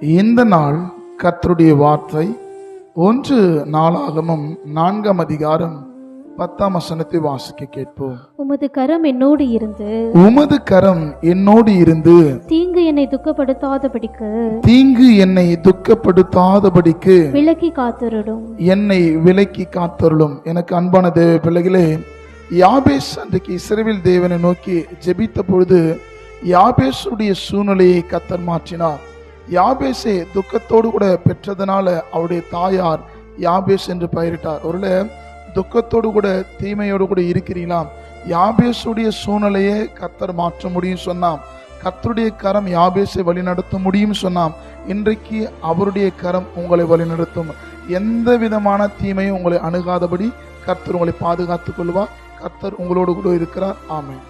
இந்த நாள் கர்த்தருடைய வார்த்தை 1 நாளாகமம் 4ஆம் அதிகாரம் 10ஆம் வசனத்தை வாசிக்க கேட்போம். உமது கரம் என்னோடு இருந்து, உமது கரம் என்னோடு இருந்து தீங்கு என்னை துக்கப்படுத்தாதபடிக்கு, தீங்கு என்னை துக்கப்படுத்தாதபடிக்கு விலக்கி காத்தருளும். என்னை விலக்கி காத்தருளும். எனக்கு அன்பான தேவ பிள்ளைகளே, யாபேஸ் அன்றைக்கு இஸ்ரவேல் தேவனை நோக்கி ஜெபித்த பொழுது யாபேசுடைய சூழ்நிலையை கர்த்தர் மாற்றினார். யாபேசை துக்கத்தோடு கூட பெற்றதனால அவருடைய தாயார் யாபேஸ் என்று பெயரிட்டார். ஒருவேளை துக்கத்தோடு கூட தீமையோடு கூட இருக்கிறீங்களா? யாபேசுடைய சூழ்நிலையை கர்த்தர் மாற்ற முடியும் சொன்னாம். கர்த்தருடைய கரம் யாபேசை வழிநடத்த முடியும் சொன்னாம். இன்றைக்கு அவருடைய கரம் உங்களை வழிநடத்தும். எந்த விதமான தீமையும் உங்களை அணுகாதபடி கர்த்தர் உங்களை பாதுகாத்துக் கொள்வார். கர்த்தர் உங்களோடு கூட இருக்கிறார். ஆமென்.